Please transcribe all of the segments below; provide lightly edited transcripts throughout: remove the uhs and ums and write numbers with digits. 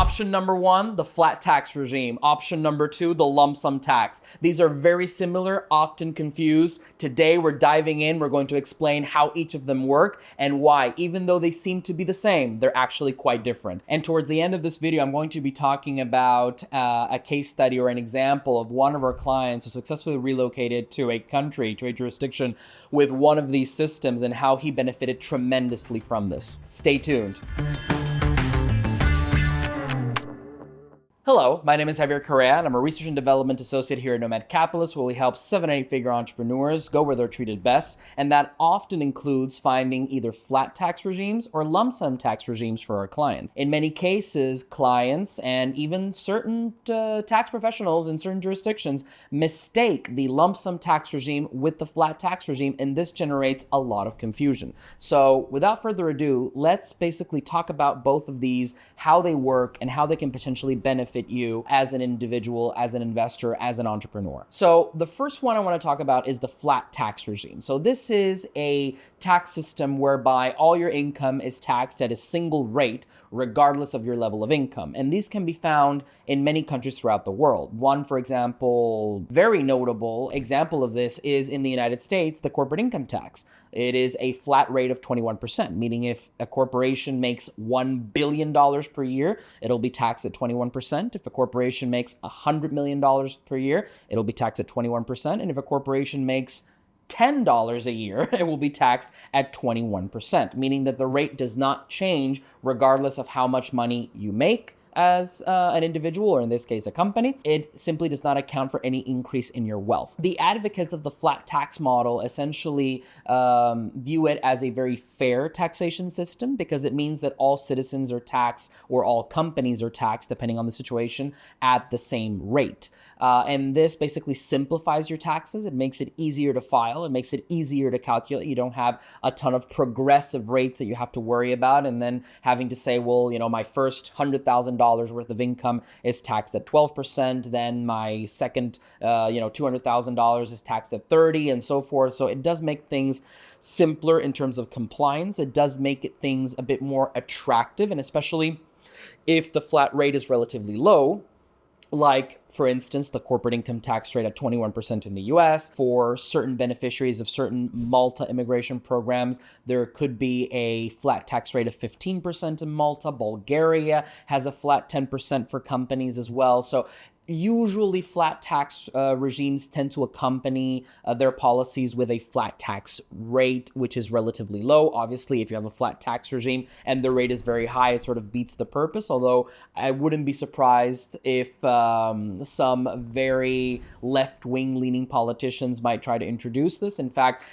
Option number one, the flat tax regime. Option number two, the lump sum tax. These are very similar, often confused. Today we're diving in. We're going to explain how each of them work and why, even though they seem to be the same, they're actually quite different. And towards the end of this video, I'm going to be talking about a case study or an example of one of our clients who successfully relocated to a country, to a jurisdiction with one of these systems and how he benefited tremendously from this. Stay tuned. Hello, my name is Javier Correa, and I'm a Research and Development Associate here at Nomad Capitalist, where we help 7- and 8-figure entrepreneurs go where they're treated best, and that often includes finding either flat tax regimes or lump sum tax regimes for our clients. In many cases, clients and even certain tax professionals in certain jurisdictions mistake the lump sum tax regime with the flat tax regime, and this generates a lot of confusion. So without further ado, let's basically talk about both of these, how they work, and how they can potentially benefit you as an individual, as an investor, as an entrepreneur. So the first one I want to talk about is the flat tax regime. So this is a tax system whereby all your income is taxed at a single rate, regardless of your level of income. And these can be found in many countries throughout the world. One, for example, very notable example of this is in the United States, the corporate income tax. It is a flat rate of 21%, meaning if a corporation makes $1 billion per year, it'll be taxed at 21%. If a corporation makes $100 million per year, it'll be taxed at 21%. And if a corporation makes $10 a year, it will be taxed at 21%, meaning that the rate does not change regardless of how much money you make as an individual, or in this case, a company. It simply does not account for any increase in your wealth. The advocates of the flat tax model essentially view it as a very fair taxation system because it means that all citizens are taxed, or all companies are taxed, depending on the situation, at the same rate. And this basically simplifies your taxes. It makes it easier to file. It makes it easier to calculate. You don't have a ton of progressive rates that you have to worry about, and then having to say, well, you know, my first $100,000 worth of income is taxed at 12%. Then my second, $200,000 is taxed at 30%, and so forth. So it does make things simpler in terms of compliance. It does make things a bit more attractive, and especially if the flat rate is relatively low, like, for instance, the corporate income tax rate at 21% in the US. For certain beneficiaries of certain Malta immigration programs, there could be a flat tax rate of 15% in Malta. Bulgaria has a flat 10% for companies as well. So usually flat tax regimes tend to accompany their policies with a flat tax rate, which is relatively low. Obviously, if you have a flat tax regime and the rate is very high, it sort of beats the purpose, although I wouldn't be surprised if some very left-wing leaning politicians might try to introduce this. In fact,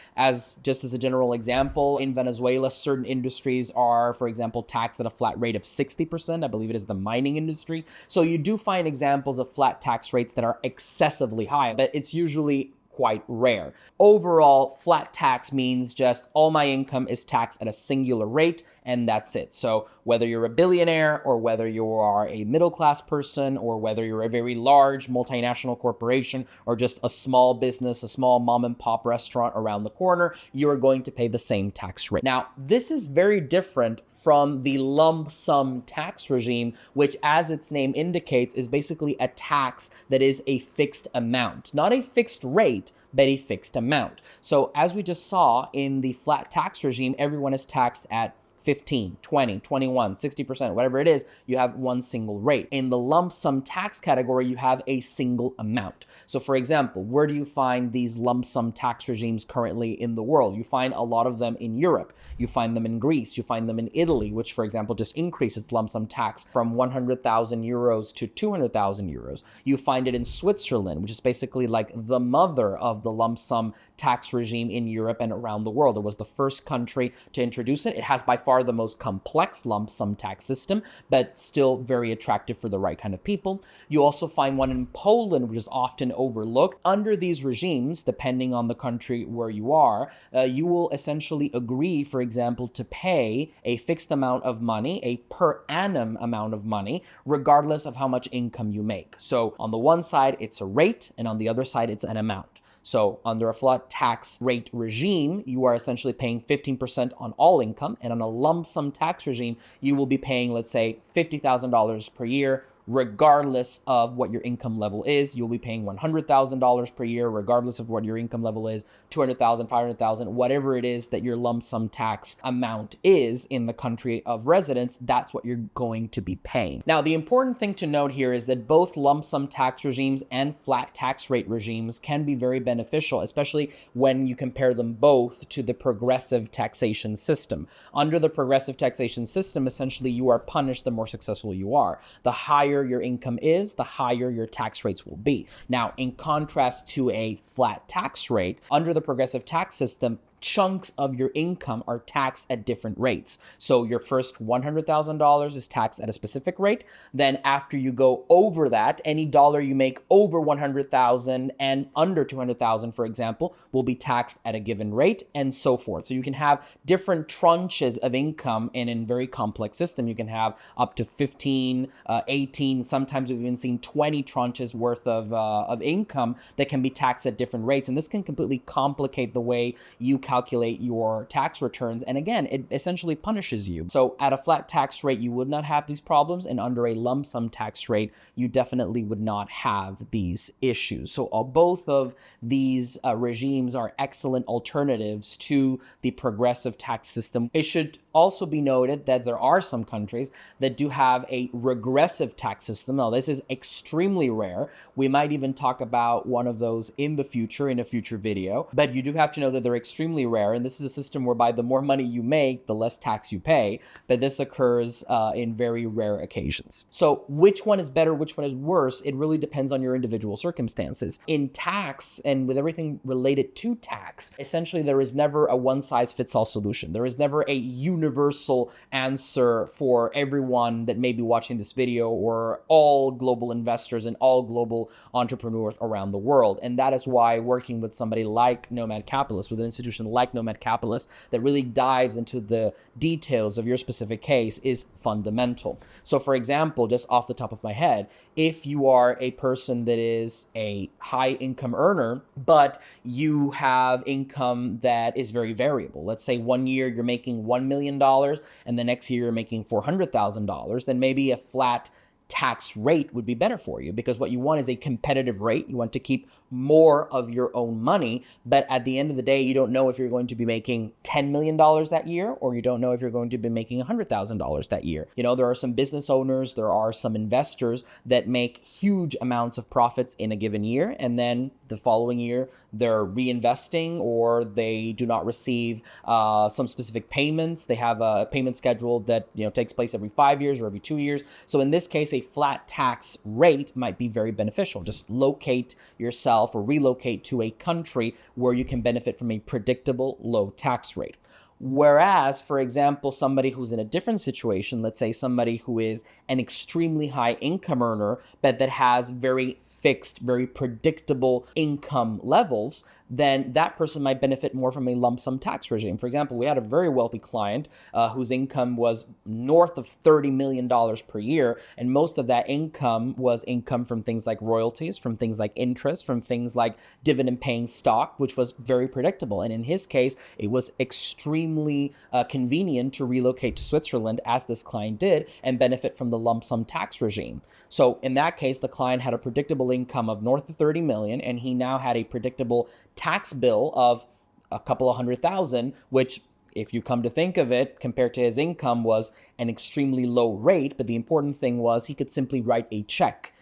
just as a general example, in Venezuela, certain industries are, for example, taxed at a flat rate of 60%. I believe it is the mining industry. So you do find examples of flat tax rates that are excessively high, but it's usually quite rare. Overall, flat tax means just all my income is taxed at a singular rate, and that's it. So whether you're a billionaire, or whether you are a middle-class person, or whether you're a very large multinational corporation, or just a small business, a small mom-and-pop restaurant around the corner, you are going to pay the same tax rate. Now, this is very different from the lump sum tax regime, which, as its name indicates, is basically a tax that is a fixed amount. Not a fixed rate, but a fixed amount. So as we just saw in the flat tax regime, everyone is taxed at 15, 20, 21, 60%, whatever it is, you have one single rate. In the lump sum tax category, you have a single amount. So for example, where do you find these lump sum tax regimes currently in the world? You find a lot of them in Europe. You find them in Greece. You find them in Italy, which, for example, just increased its lump sum tax from 100,000 euros to 200,000 euros. You find it in Switzerland, which is basically like the mother of the lump sum tax regime in Europe and around the world. It was the first country to introduce it. It has by far the most complex lump sum tax system, but still very attractive for the right kind of people. You also find one in Poland, which is often overlooked. Under these regimes, depending on the country where you are, you will essentially agree, for example, to pay a fixed amount of money, a per annum amount of money, regardless of how much income you make. So on the one side, it's a rate, and on the other side, it's an amount. So under a flat tax rate regime, you are essentially paying 15% on all income, and on a lump sum tax regime, you will be paying, let's say, $50,000 per year, regardless of what your income level is. You'll be paying $100,000 per year, regardless of what your income level is, 200,000, 500,000, whatever it is that your lump sum tax amount is in the country of residence, that's what you're going to be paying. Now, the important thing to note here is that both lump sum tax regimes and flat tax rate regimes can be very beneficial, especially when you compare them both to the progressive taxation system. Under the progressive taxation system, essentially you are punished the more successful you are. The higher your income is, the higher your tax rates will be. Now, in contrast to a flat tax rate, under the progressive tax system, chunks of your income are taxed at different rates. So your first $100,000 is taxed at a specific rate. Then after you go over that, any dollar you make over 100,000 and under 200,000, for example, will be taxed at a given rate, and so forth. So you can have different tranches of income in a very complex system. You can have up to 15, 18, sometimes we've even seen 20 tranches worth of income that can be taxed at different rates. And this can completely complicate the way you calculate your tax returns. And again, it essentially punishes you. So at a flat tax rate, you would not have these problems. And under a lump sum tax rate, you definitely would not have these issues. So both of these regimes are excellent alternatives to the progressive tax system. It should also be noted that there are some countries that do have a regressive tax system. Now, this is extremely rare. We might even talk about one of those in the future, in a future video. But you do have to know that they're extremely rare. And this is a system whereby the more money you make, the less tax you pay. But this occurs in very rare occasions. So which one is better, which one is worse? It really depends on your individual circumstances. In tax and with everything related to tax, essentially there is never a one-size-fits-all solution. There is never a universal answer for everyone that may be watching this video or all global investors and all global entrepreneurs around the world. And that is why working with somebody like Nomad Capitalist, with an institution like Nomad Capitalist that really dives into the details of your specific case is fundamental. So for example, just off the top of my head, if you are a person that is a high income earner, but you have income that is very variable, let's say one year you're making $1 million and the next year you're making $400,000, then maybe a flat tax rate would be better for you, because what you want is a competitive rate. You want to keep more of your own money, but at the end of the day, you don't know if you're going to be making $10 million that year, or you don't know if you're going to be making $100,000 that year. You know, there are some business owners, there are some investors that make huge amounts of profits in a given year, and then the following year, they're reinvesting, or they do not receive some specific payments. They have a payment schedule that, you know, takes place every 5 years or every 2 years. So in this case, a flat tax rate might be very beneficial. Just locate yourself or relocate to a country where you can benefit from a predictable low tax rate. Whereas, for example, somebody who's in a different situation, let's say somebody who is an extremely high income earner, but that has very fixed, very predictable income levels, then that person might benefit more from a lump sum tax regime. For example, we had a very wealthy client whose income was north of $30 million per year. And most of that income was income from things like royalties, from things like interest, from things like dividend paying stock, which was very predictable. And in his case, it was extremely convenient to relocate to Switzerland, as this client did, and benefit from the lump sum tax regime. So in that case, the client had a predictable income of north of 30 million, and he now had a predictable tax bill of a couple of $100,000, which, if you come to think of it, compared to his income, was an extremely low rate. But the important thing was he could simply write a check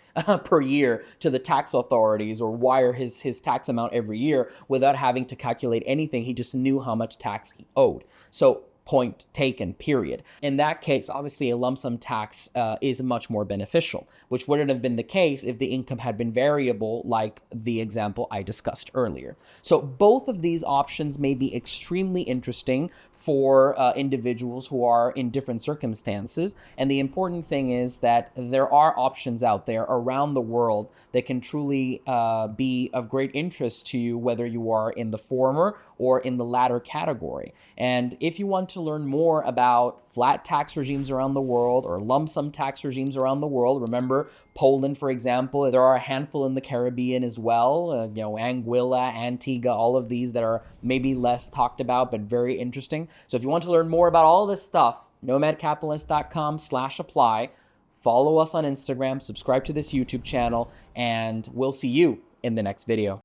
per year to the tax authorities or wire his tax amount every year without having to calculate anything. He just knew how much tax he owed. So point taken, period. In that case, obviously a lump sum tax is much more beneficial, which wouldn't have been the case if the income had been variable, like the example I discussed earlier. So both of these options may be extremely interesting for individuals who are in different circumstances. And the important thing is that there are options out there around the world that can truly be of great interest to you, whether you are in the former or in the latter category. And if you want to learn more about flat tax regimes around the world or lump sum tax regimes around the world, remember Poland, for example, there are a handful in the Caribbean as well, Anguilla, Antigua, all of these that are maybe less talked about, but very interesting. So if you want to learn more about all this stuff, nomadcapitalist.com/apply. Follow us on Instagram, subscribe to this YouTube channel, and we'll see you in the next video.